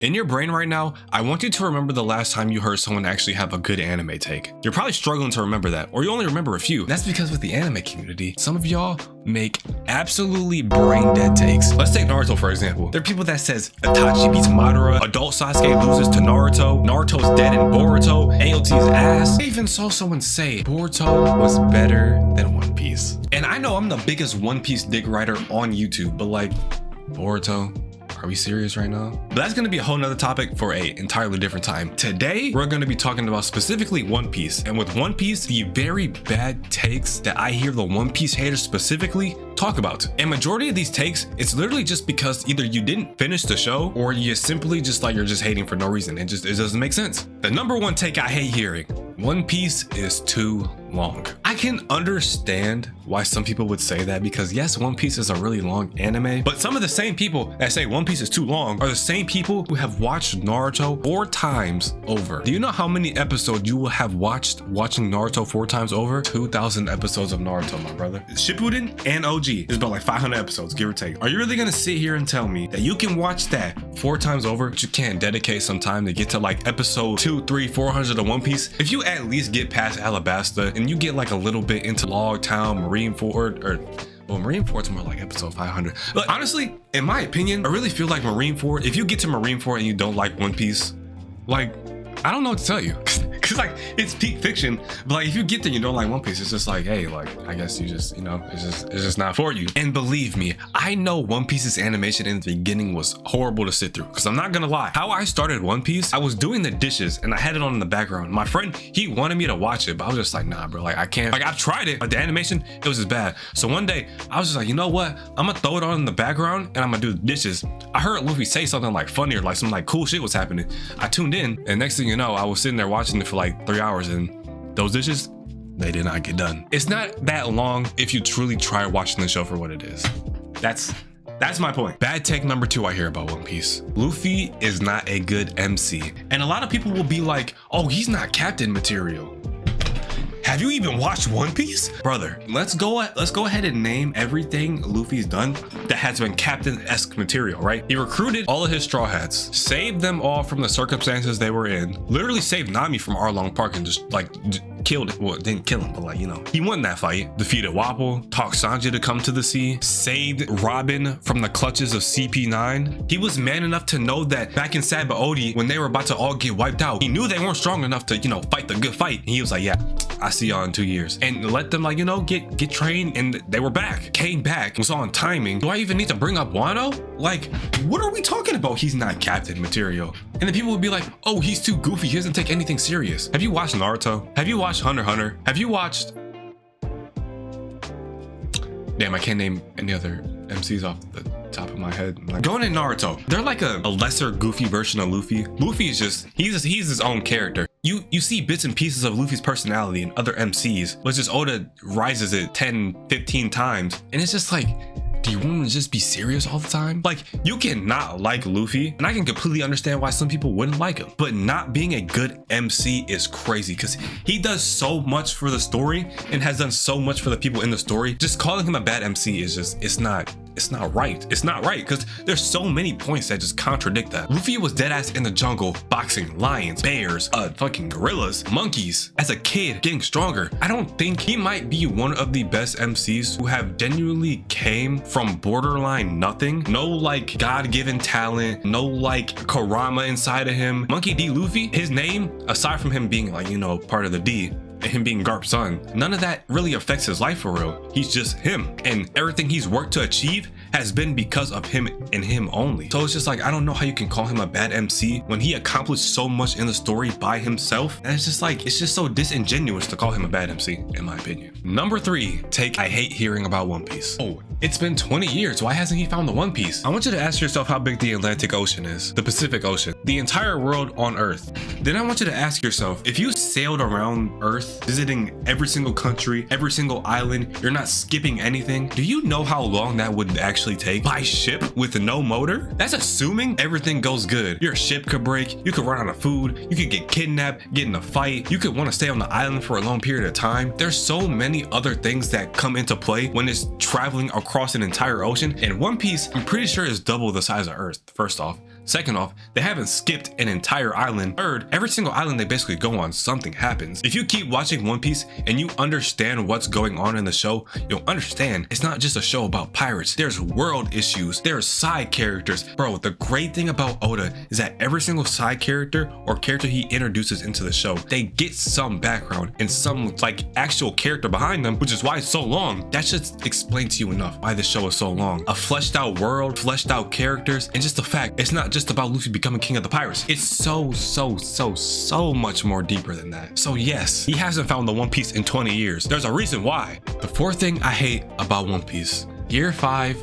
In your brain right now, I want you to remember the last time you heard someone actually have a good anime take. You're probably struggling to remember that, or you only remember a few. That's because with the anime community, some of y'all make absolutely brain dead takes. Let's take Naruto for example. There are people that says Itachi beats Madara, adult Sasuke loses to Naruto, Naruto's dead in Boruto, AOT's ass. I even saw someone say Boruto was better than One Piece. And I know I'm the biggest One Piece dick writer on YouTube, but like, Boruto? Are we serious right now? But that's gonna be a whole nother topic for a entirely different time. Today, we're gonna be talking about specifically One Piece. And with One Piece, the very bad takes that I hear the One Piece haters specifically talk about. And majority of these takes, it's literally just because either you didn't finish the show or you simply just like, you're just hating for no reason. It doesn't make sense. The number one take I hate hearing, One Piece is too long. I can understand why some people would say that because yes, One Piece is a really long anime, but some of the same people that say One Piece is too long are the same people who have watched Naruto 4 times over. Do you know how many episodes you will have watching Naruto 4 times over? 2,000 episodes of Naruto, my brother. Shippuden and OG is about like 500 episodes, give or take. Are you really gonna sit here and tell me that you can watch that 4 times over, but you can't dedicate some time to get to like episode 2, 3, 400 of One Piece? If you at least get past Alabasta and you get like a little bit into Log Town, Marineford, or well, Marineford's more like episode 500. But honestly, in my opinion, I really feel like Marineford, if you get to Marineford and you don't like One Piece, like, I don't know what to tell you. Cause like, it's peak fiction, but like, if you get there and you don't like One Piece, it's just like, hey, like, I guess you just, you know, it's just not for you. And believe me, I know One Piece's animation in the beginning was horrible to sit through, cause I'm not gonna lie. How I started One Piece, I was doing the dishes and I had it on in the background. My friend, he wanted me to watch it, but I was just like, nah, bro, like I can't, like I've tried it, but the animation, it was just bad. So one day I was just like, you know what? I'm gonna throw it on in the background and I'm gonna do the dishes. I heard Luffy say something like funny or like some like cool shit was happening. I tuned in and next thing you know, I was sitting there watching it for like 3 hours and those dishes, they did not get done. It's not that long if you truly try watching the show for what it is. That's my point. Bad take number 2 I hear about One Piece. Luffy is not a good MC. And a lot of people will be like, oh, he's not captain material. Have you even watched One Piece? Brother, let's go ahead and name everything Luffy's done that has been captain-esque material, right? He recruited all of his Straw Hats, saved them all from the circumstances they were in, literally saved Nami from Arlong Park and just like killed it. Well, didn't kill him, but like, you know, he won that fight, defeated Wapol, taught Sanji to come to the sea, saved Robin from the clutches of CP9. He was man enough to know that back in Sabaody, when they were about to all get wiped out, he knew they weren't strong enough to, you know, fight the good fight. And he was like, yeah, I see y'all in 2 years, and let them like, you know, get trained, and they were back, came back, was on timing. Do I even need to bring up Wano? Like, what are we talking about? He's not captain material. And then people would be like, oh, he's too goofy, he doesn't take anything serious. Have you watched Naruto? Have you watched Hunter x Hunter? Have you watched, damn, I can't name any other MCs off the top of my head. Like, going in Naruto, they're like a lesser goofy version of Luffy. Luffy is just, he's his own character. You see bits and pieces of Luffy's personality in other MCs, but just Oda rises it 10, 15 times. And it's just like, do you want to just be serious all the time? Like, you cannot like Luffy, and I can completely understand why some people wouldn't like him, but not being a good MC is crazy because he does so much for the story and has done so much for the people in the story. Just calling him a bad MC is just, it's not right. It's not right because there's so many points that just contradict that. Luffy was dead ass in the jungle, boxing lions, bears, fucking gorillas, monkeys. As a kid, getting stronger. I don't think he might be one of the best MCs who have genuinely came from borderline nothing. No like God-given talent, no like Kurama inside of him. Monkey D. Luffy, his name, aside from him being like, you know, part of the D, and him being Garp's son, none of that really affects his life for real. He's just him, and everything he's worked to achieve has been because of him and him only. So it's just like, I don't know how you can call him a bad MC when he accomplished so much in the story by himself. And it's just like, it's just so disingenuous to call him a bad MC, in my opinion. Number 3 take I hate hearing about One Piece. Oh, it's been 20 years. Why hasn't he found the One Piece? I want you to ask yourself how big the Atlantic Ocean is, the Pacific Ocean, the entire world on Earth. Then I want you to ask yourself, if you sailed around Earth, visiting every single country, every single island, you're not skipping anything, do you know how long that would actually take by ship with no motor? That's assuming everything goes good. Your ship could break, you could run out of food, you could get kidnapped, get in a fight, you could want to stay on the island for a long period of time. There's so many other things that come into play when it's traveling across an entire ocean. And One Piece, I'm pretty sure is double the size of Earth, first off. Second off, they haven't skipped an entire island. Third, every single island they basically go on, something happens. If you keep watching One Piece and you understand what's going on in the show, you'll understand it's not just a show about pirates. There's world issues, there's side characters. Bro, the great thing about Oda is that every single side character or character he introduces into the show, they get some background and some like actual character behind them, which is why it's so long. That should explain to you enough why this show is so long. A fleshed out world, fleshed out characters, and just the fact it's not just about Luffy becoming king of the pirates. It's so much more deeper than that. So yes, he hasn't found the One Piece in 20 years. There's a reason why. The fourth thing I hate about One Piece, Gear 5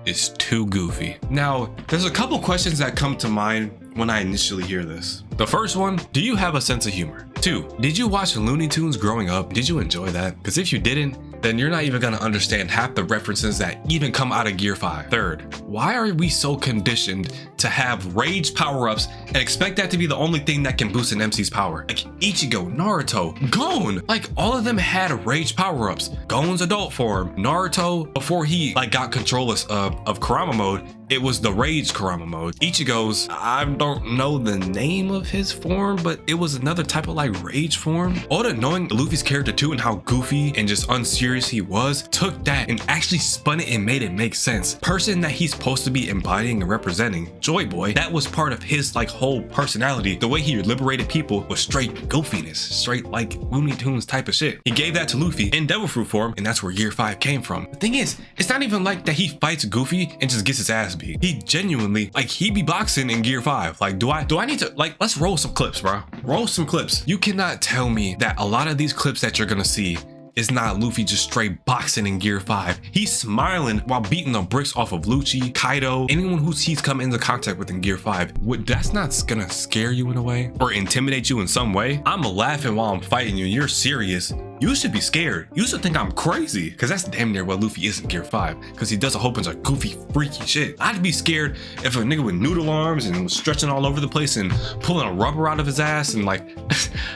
is too goofy. Now, there's a couple questions that come to mind when I initially hear this. The first one, do you have a sense of humor? 2, did you watch Looney Tunes growing up? Did you enjoy that? Because if you didn't, then you're not even gonna understand half the references that even come out of Gear 5. Third, why are we so conditioned to have rage power-ups and expect that to be the only thing that can boost an MC's power? Like Ichigo, Naruto, Gon, like all of them had rage power-ups. Gon's adult form, Naruto, before he like got control of Kurama mode, it was the rage Kurama mode. Ichigo's, I don't know the name of his form, but it was another type of like rage form. Oda, knowing Luffy's character too and how goofy and just unserious he was, took that and actually spun it and made it make sense. Person that he's supposed to be embodying and representing, Joy Boy, that was part of his like whole personality. The way he liberated people was straight goofiness, straight like Looney Tunes type of shit. He gave that to Luffy in Devil Fruit form, and that's where Gear 5 came from. The thing is, it's not even like that he fights Goofy and just gets his ass beat. He genuinely, like, he be boxing in Gear 5. Like, do I need to, like, let's roll some clips, bro. Roll some clips. You cannot tell me that a lot of these clips that you're gonna see is not Luffy just straight boxing in Gear 5. He's smiling while beating the bricks off of Lucci, Kaido, anyone who he's come into contact with in Gear 5. That's not gonna scare you in a way or intimidate you in some way. I'm laughing while I'm fighting you. You're serious. You should be scared. You should think I'm crazy, because that's damn near what Luffy is in Gear 5, because he does a whole bunch of goofy, freaky shit. I'd be scared if a nigga with noodle arms and was stretching all over the place and pulling a rubber out of his ass and like,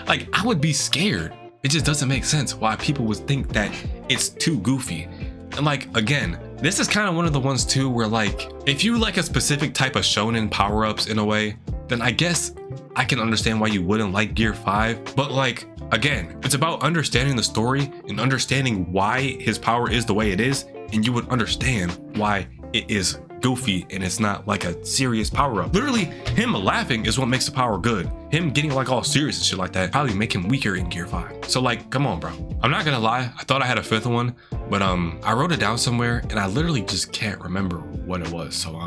like I would be scared. It just doesn't make sense why people would think that it's too goofy. And like, again, this is kind of one of the ones too where like, if you like a specific type of shonen power-ups in a way, then I guess I can understand why you wouldn't like Gear 5. But like, again, it's about understanding the story and understanding why his power is the way it is, and you would understand why it is goofy and it's not like a serious power-up. Literally, him laughing is what makes the power good. Him getting like all serious and shit like that probably make him weaker in Gear 5. So like, come on, bro. I'm not gonna lie, I thought I had a fifth one, but I wrote it down somewhere and I literally just can't remember what it was. So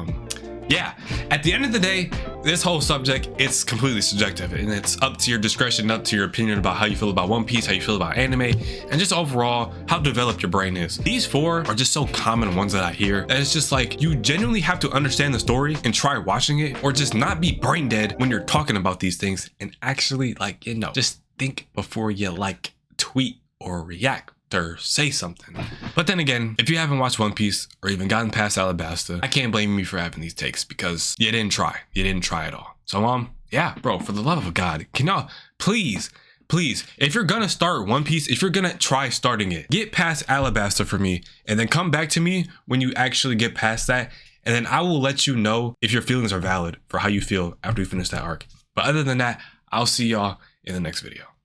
yeah, at the end of the day, this whole subject, it's completely subjective and it's up to your discretion, up to your opinion about how you feel about One Piece, how you feel about anime, and just overall how developed your brain is. These 4 are just so common ones that I hear that it's just like you genuinely have to understand the story and try watching it, or just not be brain dead when you're talking about these things and actually like, you know, just think before you like tweet or react or say something. But then again, if you haven't watched One Piece or even gotten past Alabasta, I can't blame you for having these takes because you didn't try. You didn't try at all. So yeah, bro, for the love of God, can y'all please, if you're gonna start One Piece, if you're gonna try starting it, get past Alabasta for me and then come back to me when you actually get past that, and then I will let you know if your feelings are valid for how you feel after you finish that arc. But other than that, I'll see y'all in the next video.